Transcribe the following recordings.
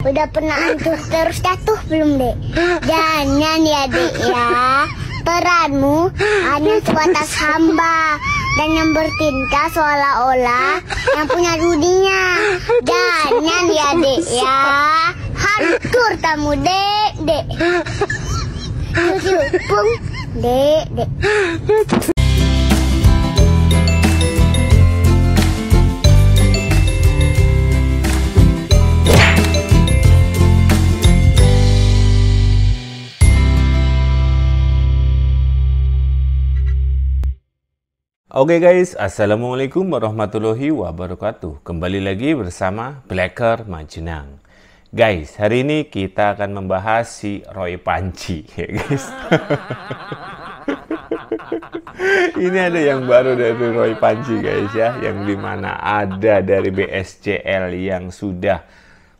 Udah pernah hancur terus jatuh belum, Dek? Jangan ya, Dek ya. Peranmu hanya sebatas hamba dan yang bertindak seolah-olah yang punya dunia. Jangan ya, Dek ya. Hancur kamu, Dek, Dek. Yuk, pung, Dek, Dek. Oke guys, assalamualaikum warahmatullahi wabarakatuh. Kembali lagi bersama Blacker Majenang. Guys, hari ini kita akan membahas si Roy Panci, ya guys. Ini ada yang baru dari Roy Panci guys ya, yang dimana ada dari BSCL yang sudah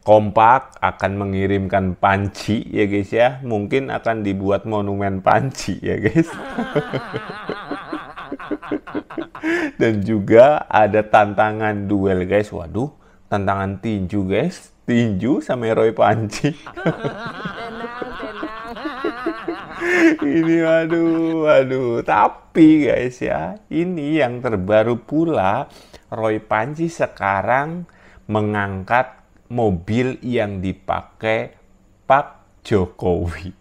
kompak akan mengirimkan panci ya guys ya. Mungkin akan dibuat monumen panci ya guys. Dan juga ada tantangan duel guys. Waduh, tantangan tinju guys. Tinju sama Roy Panci. Ini waduh. Tapi guys ya, ini yang terbaru pula, Roy Panci sekarang mengangkat mobil yang dipakai Pak Jokowi.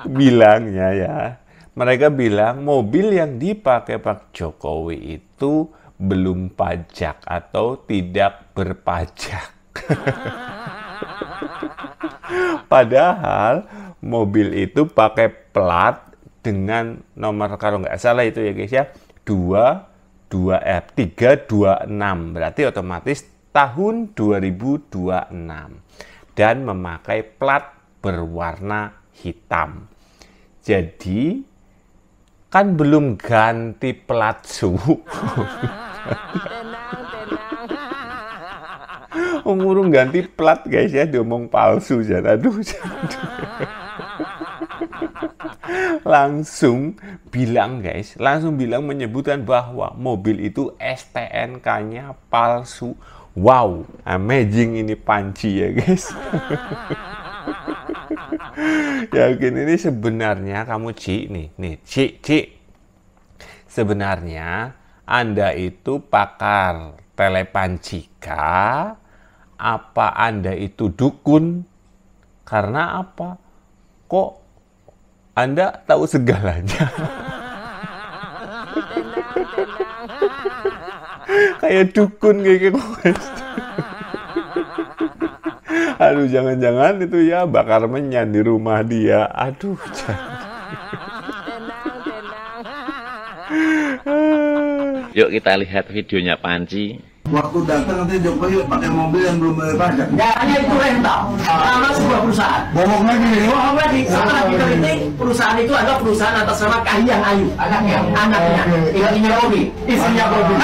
Bilangnya ya, mereka bilang mobil yang dipakai Pak Jokowi itu belum pajak atau tidak berpajak. Padahal mobil itu pakai plat dengan nomor, kalau nggak salah itu ya guys ya, 326. Berarti otomatis tahun 2026. Dan memakai plat berwarna hitam. Jadi kan belum ganti plat suhu. Ngurung ganti plat guys ya, diomong palsu jangan. Aduh. Langsung bilang menyebutkan bahwa mobil itu STNK-nya palsu. Wow, amazing ini Panci ya guys. Yakin ini sebenarnya kamu Ci. Sebenarnya Anda itu pakar telepancika, apa Anda itu dukun? Karena apa? Kok Anda tahu segalanya? Kayak dukun kayak gitu. Aduh, jangan-jangan itu ya bakar menyan di rumah dia. Aduh, Yuk kita lihat videonya Panci. Waktu datang nanti Jokowi pakai mobil yang belum bayar pajak. Jangannya itu rental nama sebuah perusahaan. Bohong lagi. Sama lagi kritik perusahaan itu adalah perusahaan atas nama Kahiyang Ayu, anaknya, istrinya Robi, istrinya Robi.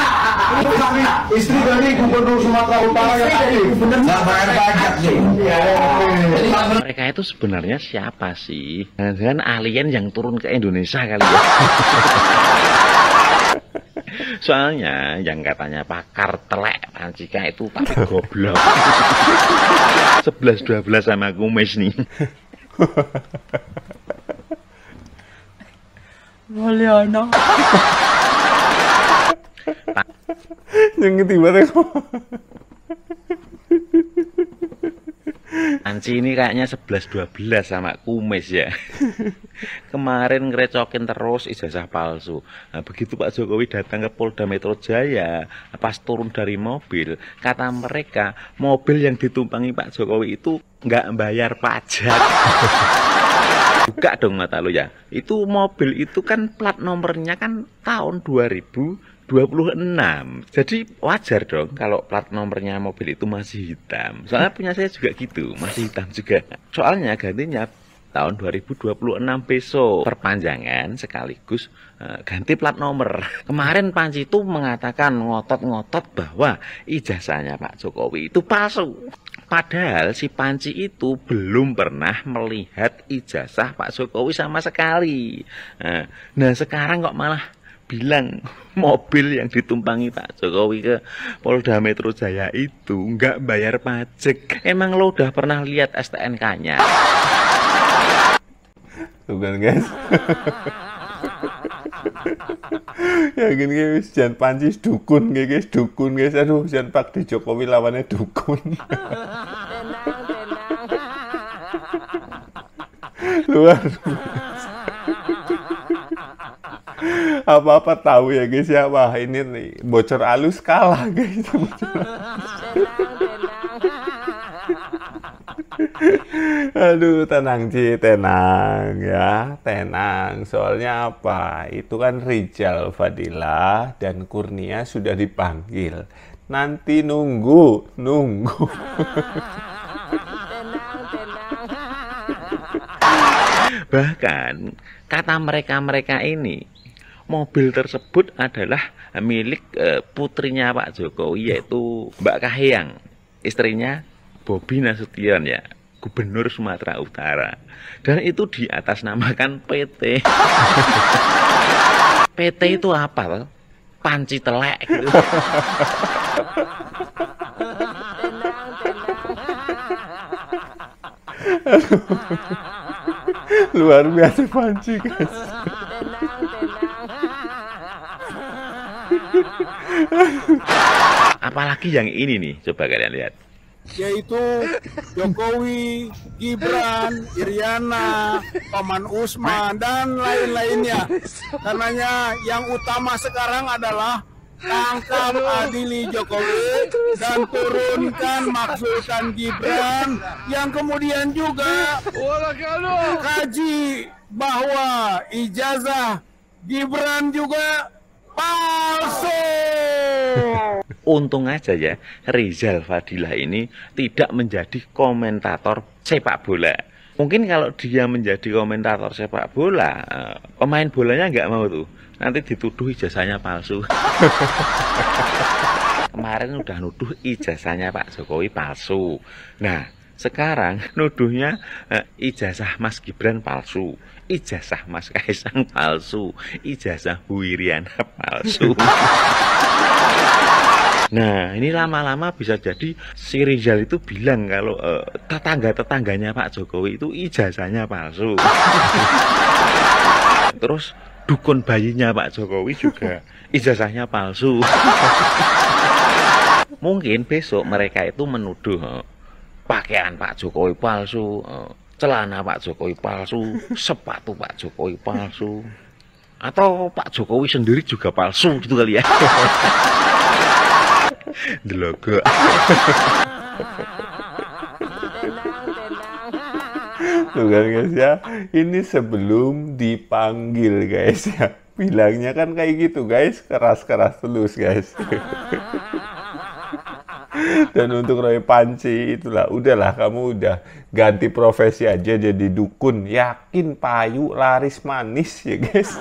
Istri dari Gubernur Sumatera Utara yang tadi nggak bayar pajak sih. Mereka itu sebenarnya siapa sih? Jangan alien yang turun ke Indonesia kali ya. Soalnya yang katanya pakar telek Pancika itu pakai goblok. 11-12 sama kumis nih. Waliana. yang tiba-tiba. Panci ini kayaknya 11-12 sama kumis ya. Kemarin ngerecokin terus ijazah palsu. Nah, begitu Pak Jokowi datang ke Polda Metro Jaya, pas turun dari mobil, kata mereka mobil yang ditumpangi Pak Jokowi itu nggak bayar pajak. Buka dong mata lo ya. Itu mobil itu kan plat nomornya kan tahun 2026. Jadi wajar dong kalau plat nomornya mobil itu masih hitam. Soalnya punya saya juga gitu, masih hitam juga. Soalnya gantinya tahun 2026 besok. Perpanjangan sekaligus ganti plat nomor. Kemarin Panci itu mengatakan ngotot-ngotot bahwa ijazahnya Pak Jokowi itu palsu. Padahal si Panci itu belum pernah melihat ijazah Pak Jokowi sama sekali. Nah sekarang kok malah bilang mobil yang ditumpangi Pak Jokowi ke Polda Metro Jaya itu nggak bayar pajak. Emang lo udah pernah lihat STNK-nya? Tuh kan guys. Yakin guys, jangan Panji dukun guys, dukun guys. Aduh, jangan Pak di Jokowi lawannya dukun. Luar apa-apa tahu ya guys ya. Wah ini nih, bocor halus kalah guys. Aduh, tenang Ci, tenang ya, tenang. Soalnya apa? Itu kan Rizal, Fadilah, dan Kurnia sudah dipanggil. Nanti nunggu. Bahkan kata mereka ini, mobil tersebut adalah milik putrinya Pak Jokowi, yaitu Mbak Kahiyang, istrinya Bobi Nasution ya, Gubernur Sumatera Utara. Dan itu diatasnamakan PT. PT itu apa loh? Panci telek gitu. Luar biasa Panji guys. Apalagi yang ini nih, coba kalian lihat. Yaitu Jokowi, Gibran, Iriana, Paman Usman, dan lain-lainnya. Karenanya yang utama sekarang adalah tangkap adili Jokowi dan turunkan maksulkan Gibran, yang kemudian juga kaji bahwa ijazah Gibran juga palsu. Untung aja ya, Rizal Fadilah ini tidak menjadi komentator sepak bola. Mungkin kalau dia menjadi komentator sepak bola, pemain bolanya nggak mau tuh. Nanti dituduh ijazahnya palsu. Kemarin udah nuduh ijazahnya Pak Jokowi palsu. Nah, sekarang nuduhnya ijazah Mas Gibran palsu, ijazah Mas Kaisang palsu, ijazah Bu Iriana palsu. Nah, ini lama-lama bisa jadi si Rizal itu bilang kalau tetangga-tetangganya Pak Jokowi itu ijazahnya palsu. Terus dukun bayinya Pak Jokowi juga ijazahnya palsu. Mungkin besok mereka itu menuduh pakaian Pak Jokowi palsu, celana Pak Jokowi palsu, sepatu Pak Jokowi palsu, atau Pak Jokowi sendiri juga palsu gitu kali ya. Delogo. Tuh kan guys ya, ini sebelum dipanggil guys ya, bilangnya kan kayak gitu guys, keras-keras terus guys. Dan untuk Roy Panci itulah, udahlah kamu udah ganti profesi aja jadi dukun, yakin payu laris manis ya guys.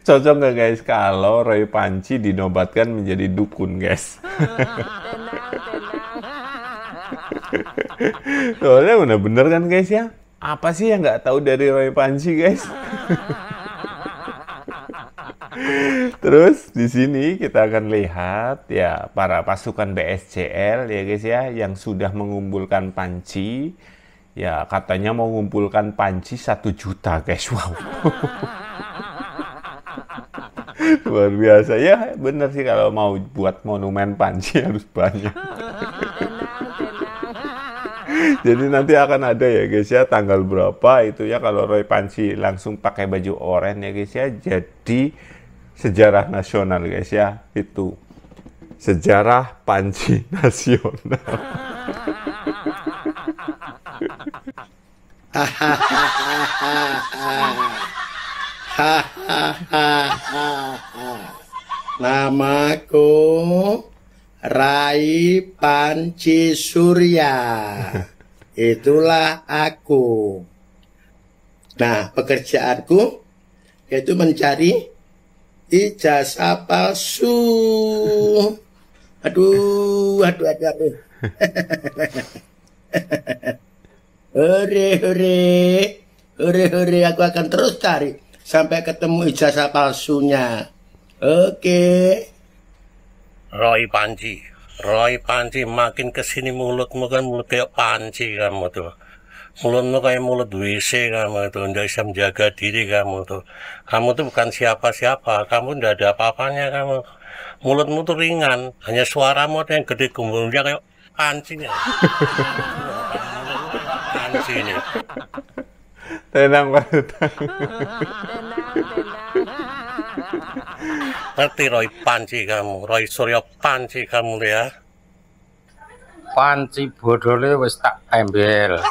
Cocok nggak guys kalau Roy Panci dinobatkan menjadi dukun guys? Soalnya bener-bener kan guys ya, apa sih yang nggak tahu dari Roy Panci guys? Terus di sini kita akan lihat ya para pasukan BSJL ya guys ya, yang sudah mengumpulkan panci. Ya katanya mau mengumpulkan panci 1 juta guys, wow. Luar biasa ya, bener sih kalau mau buat monumen panci harus banyak. Jadi nanti akan ada ya guys ya, tanggal berapa itu ya kalau Roy Panci langsung pakai baju oranye ya guys ya, jadi sejarah nasional guys ya, itu sejarah panci nasional. Namaku Rai Panci Surya. Itulah aku. Nah, pekerjaanku yaitu mencari ijazah palsu. Aduh. Hore, aku akan terus cari sampai ketemu ijazah palsunya. Oke. Roy Panci makin kesini mulutmu kan mulut kayak panci kamu tuh. Mulutmu kayak mulut WC kamu tuh, nggak bisa menjaga diri kamu tuh. Kamu tuh bukan siapa-siapa, kamu nggak ada apa-apanya kamu. Mulutmu tuh ringan, hanya suaramu yang gede gembulnya kayak pancinya. Panci ini. Tenang Pak Duta. Ngerti Roy Panci kamu, Roy Suryo Panci kamu ya. Panci bodole wis tak tembel.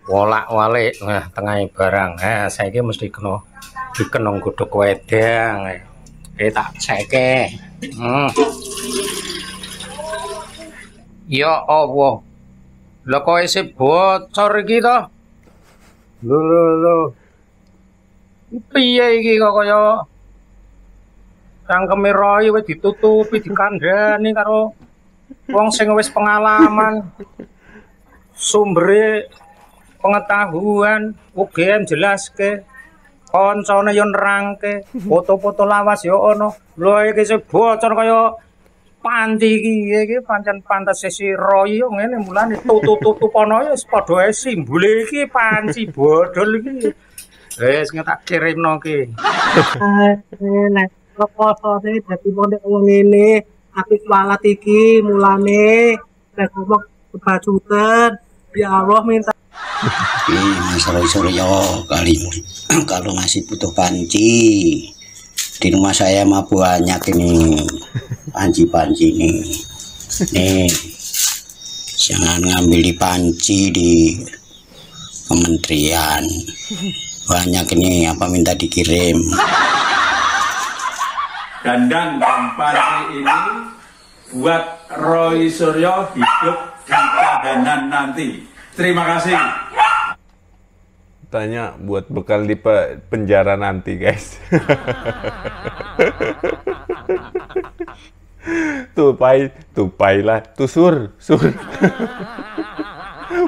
Wolak-walik tengah barang. Saiki mesti kena dikenong godhog wedang. Tak ceke. Ya Allah. Lah kok isih bocor iki to? Lho. Piye iki kok kaya cangkeme Roy wis ditutupi dikandhani karo wong sing wis pengalaman, sumbere pengetahuan, UGM jelaske, koncone yo nerangke, foto-foto lawas yo ono. Lho iki sing bocor kaya Panci iki pancen pantes si Roy yo ngene mulane tutup ana ya padha ae simbole iki Panci bodol iki. Wis tak kirimno ki. Kok kosone dadi wong ngene apik walat iki mulane nek ngomong kebajutan ya Allah minta Mas Roy Suryo kali kalau masih butuh panci di rumah saya mah banyak ini panci nih jangan ngambil di panci di kementerian banyak ini apa minta dikirim. Dandan panci ini buat Roy Suryo hidup di tahanan nanti. Terima kasih. Tanya buat bekal di penjara nanti guys. Tupai lah, sur.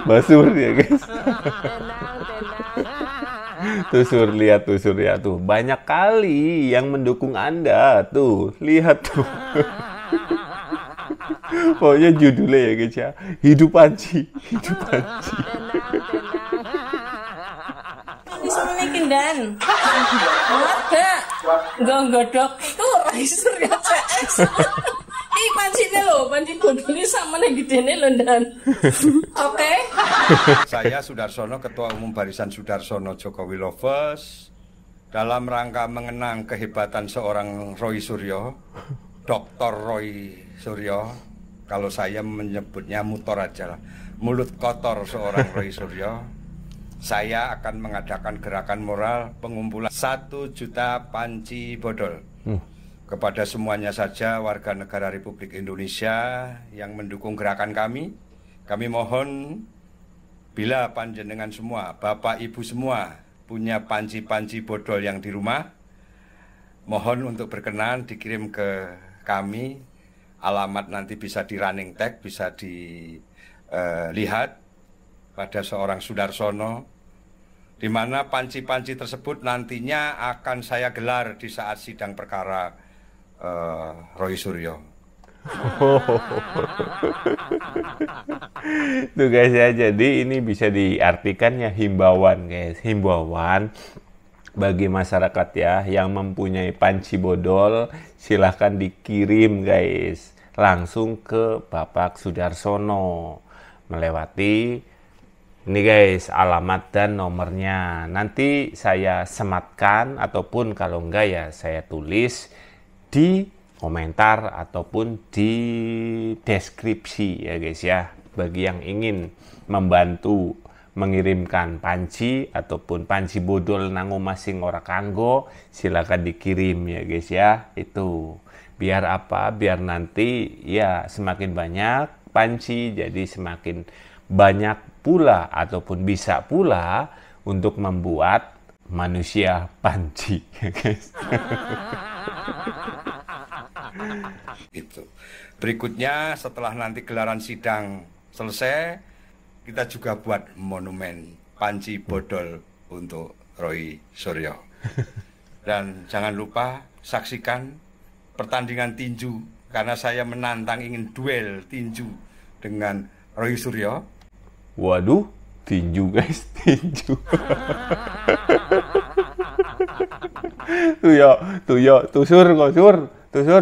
Basur ya guys. Tusur lihat tuh banyak kali yang mendukung Anda tuh lihat tuh. Pokoknya judulnya ya guys ya, hidup panci. Ismene kindan. Warga nggodhog itu Roy Suryo CS. Iki pancine lho, panci bodone samene gedene lho ndan. Oke. Saya Sudarsono, Ketua Umum Barisan Sudarsono Jokowi Lovers, dalam rangka mengenang kehebatan seorang Roy Suryo, Dr. Roy Suryo, kalau saya menyebutnya mutor aja lah, mulut kotor seorang Roy Suryo, saya akan mengadakan gerakan moral pengumpulan 1 juta panci bodol. Kepada semuanya saja warga negara Republik Indonesia yang mendukung gerakan kami mohon bila panjenengan semua, Bapak Ibu semua punya panci-panci bodol yang di rumah, mohon untuk berkenan dikirim ke kami. Alamat nanti bisa di running tag, bisa dilihat pada seorang Sudarsono, di mana panci-panci tersebut nantinya akan saya gelar di saat sidang perkara Roy Suryo. Tuh guys ya, jadi ini bisa diartikan ya himbauan guys, himbauan bagi masyarakat ya yang mempunyai panci bodol, silahkan dikirim guys langsung ke Bapak Sudarsono melewati ini guys alamat dan nomornya. Nanti saya sematkan ataupun kalau enggak ya saya tulis di komentar ataupun di deskripsi ya guys ya, bagi yang ingin membantu mengirimkan panci ataupun panci bodol nango masing ora kanggo, silakan dikirim ya guys ya. Itu biar apa, biar nanti ya semakin banyak panci jadi semakin banyak pula ataupun bisa pula untuk membuat manusia panci ya guys. Itu. Berikutnya setelah nanti gelaran sidang selesai, kita juga buat monumen panci bodol untuk Roy Suryo. Dan jangan lupa saksikan pertandingan tinju, karena saya menantang ingin duel tinju dengan Roy Suryo. Waduh, tinju guys, tinju. Tusur,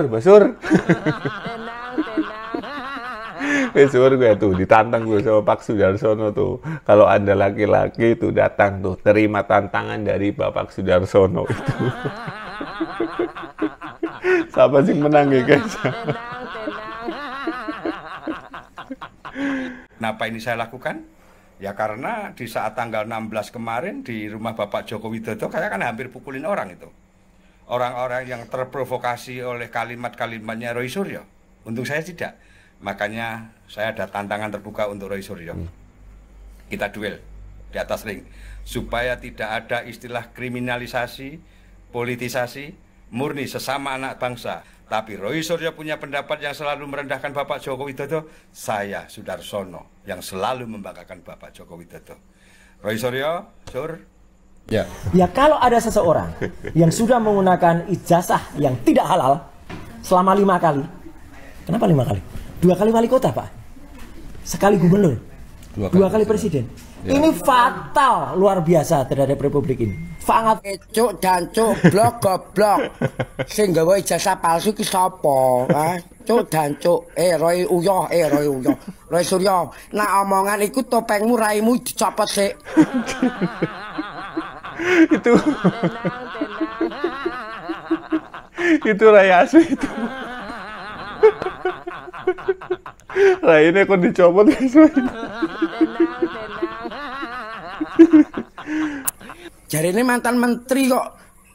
basur. Sur gue tuh ditantang gue sama Pak Sudarsono tuh. Kalau Anda laki-laki tuh datang tuh, terima tantangan dari Bapak Sudarsono itu. Siapa sih menang ya guys? Kenapa ini saya lakukan? Ya karena di saat tanggal 16 kemarin di rumah Bapak Joko Widodo, saya kan hampir pukulin orang itu. Orang-orang yang terprovokasi oleh kalimat-kalimatnya Roy Suryo. Untung saya tidak. Makanya saya ada tantangan terbuka untuk Roy Suryo. Kita duel di atas ring. Supaya tidak ada istilah kriminalisasi, politisasi, murni sesama anak bangsa. Tapi Roy Suryo punya pendapat yang selalu merendahkan Bapak Joko Widodo. Saya Sudarsono yang selalu membanggakan Bapak Joko Widodo. Roy Suryo, Sur. Ya kalau ada seseorang yang sudah menggunakan ijazah yang tidak halal selama 5 kali. Kenapa 5 kali? 2 kali wali kota, Pak. Sekali gubernur. 2 kali presiden. Ya. Ini fatal luar biasa terhadap republik ini. Sangat cuk dan cuk blok goblok. Sing gawe ijazah palsu ki sapa? Cuk dan cuk. Roy Uyoh, Roy Suryo. Nah omongan iku topengmu raimu dicopot sik. Itu Rai asli itu. Rai ini kok dicopot guys. Jari ini mantan menteri kok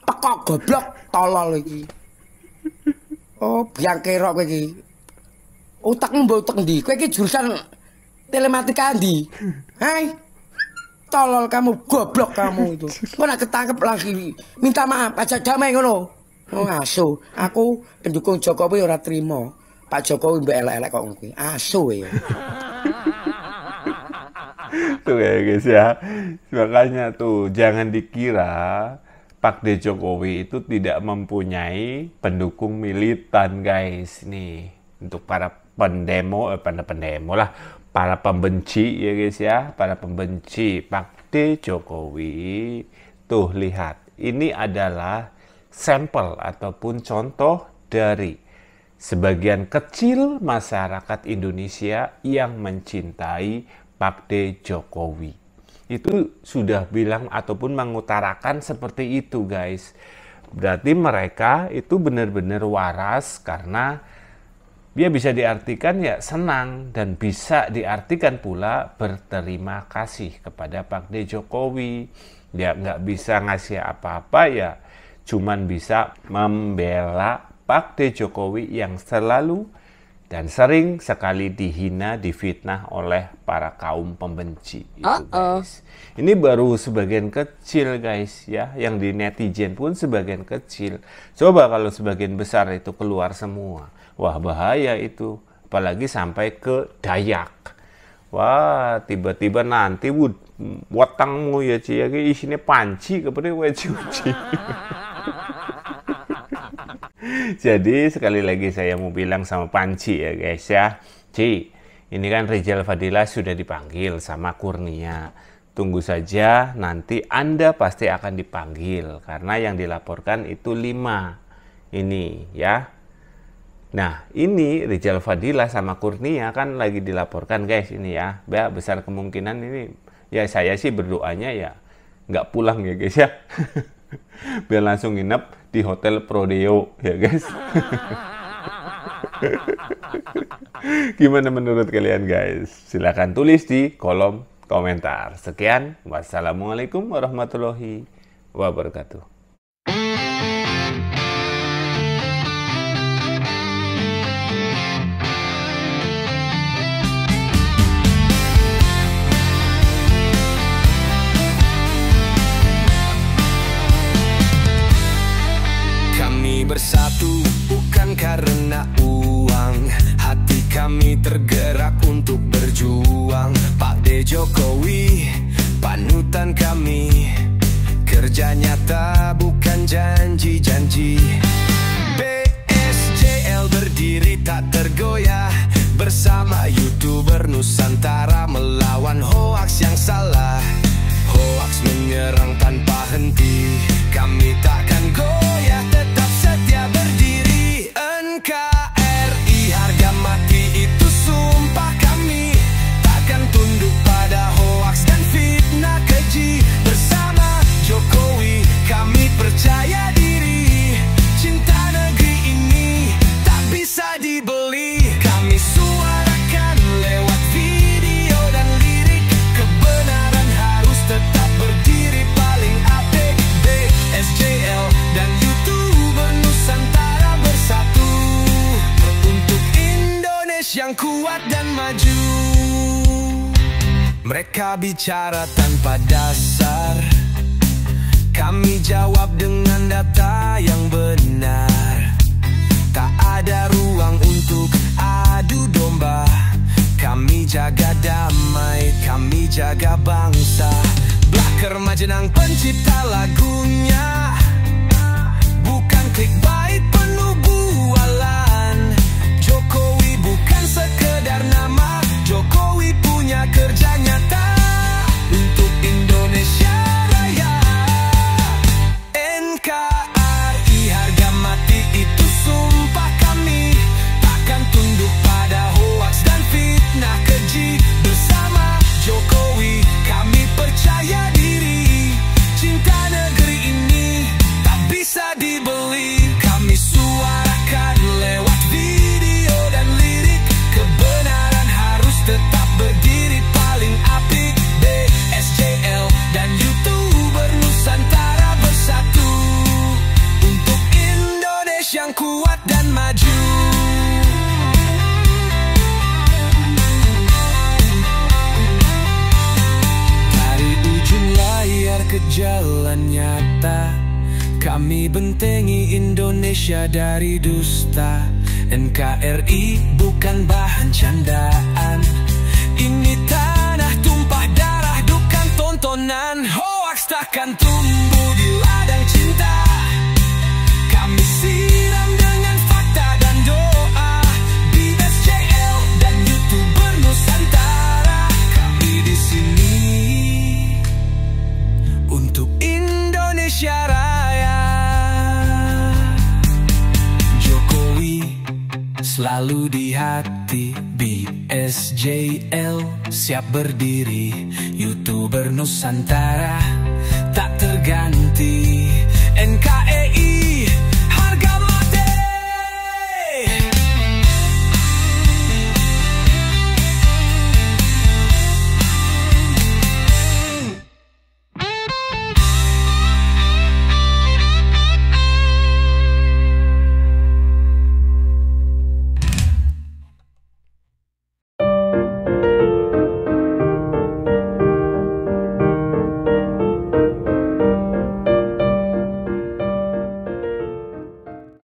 pekok goblok tolol iki. Oh biang kerok kowe iki. Utakmu mbok utek ndi? Kowe iki jurusan telematika ndi? Hai. Tolol kamu, goblok kamu itu. Kok nak ketangkep lagi minta maaf aja damai ngono. Oh asu, aku pendukung Jokowi ora trimo. Pak Jokowi mbek elek-elek kok kuwi. Asu ya. Tuh ya guys ya. Makanya tuh jangan dikira Pak D. Jokowi itu tidak mempunyai pendukung militan guys. Nih untuk para pendemo lah, para pembenci ya guys ya, para pembenci Pak D. Jokowi. Tuh lihat, ini adalah sampel ataupun contoh dari sebagian kecil masyarakat Indonesia yang mencintai Pak D. Jokowi. Itu sudah bilang ataupun mengutarakan seperti itu guys. Berarti mereka itu benar-benar waras, karena dia bisa diartikan ya senang, dan bisa diartikan pula berterima kasih kepada Pak D. Jokowi. Dia nggak bisa ngasih apa-apa ya, cuman bisa membela Pak D. Jokowi yang selalu dan sering sekali dihina, difitnah oleh para kaum pembenci. Itu guys. Ini baru sebagian kecil guys ya, yang di netizen pun sebagian kecil. Coba kalau sebagian besar itu keluar semua, wah bahaya itu. Apalagi sampai ke Dayak. Wah tiba-tiba nanti watangmu ya cia isinya panci kepada waji-waji. Jadi sekali lagi saya mau bilang sama Panci ya guys ya. Ci, ini kan Rizal Fadila sudah dipanggil sama Kurnia. Tunggu saja, nanti Anda pasti akan dipanggil. Karena yang dilaporkan itu 5. Ini ya. Nah ini Rizal Fadila sama Kurnia kan lagi dilaporkan guys ini ya. Besar kemungkinan ini, ya saya sih berdoanya ya nggak pulang ya guys ya. Biar langsung nginep di Hotel Prodeo ya guys. Gimana menurut kalian guys? Silahkan tulis di kolom komentar. Sekian, wassalamualaikum warahmatullahi wabarakatuh. Bersatu bukan karena uang, hati kami tergerak untuk berjuang. Pak D. Jokowi, panutan kami. kerja nyata bukan janji-janji. BSJL berdiri tak tergoyah, bersama YouTuber Nusantara melawan hoaks yang salah. Hoaks menyerang tanpa henti, kami takkan goyah, tetap setia berdiri. NKRI harga mati itu sumpah kami, takkan tunduk pada hoaks dan fitnah keji. Bersama Jokowi kami percaya diri, cinta negeri ini tak bisa dibeli. Kami suarakan lewat video dan lirik, kebenaran harus tetap berdiri paling update. BSJL dan YouTuber Nusantara bersatu untuk Indonesia yang kuat dan maju. Mereka bicara tanpa dasar, kami jawab dengan data yang benar. Tak ada ruang untuk adu domba, kami jaga damai, kami jaga bangsa. Blacker Majenang pencipta lagunya, bukan clickbait penuh bualan. Jokowi bukan sekedar nama, Jokowi punya kerja nyata untuk Indonesia Raya. NKRI harga mati itu sumpah kami, takkan tunduk pada hoaks dan fitnah keji. Bersama Jokowi kami percaya diri, cinta negeri ini tak bisa dibeli. Kami suarakan lewat video dan lirik, kebenaran harus tetap berdiri paling apik. BSJL dan YouTuber Nusantara bersatu untuk Indonesia yang kuat dan maju. Dari ujung layar ke jalan nyata, kami bentengi Indonesia dari dusta. NKRI bukan bahan candaan, ini tanah tumpah darah, bukan tontonan. Hoaks takkan tumbuh di ladang cinta, kami siram dengan fakta dan doa. BSJL dan YouTuber Nusantara, kami di sini untuk Indonesia Raya. Jokowi selalu di hati, BSJL siap berdiri. YouTuber Nusantara tak terganti.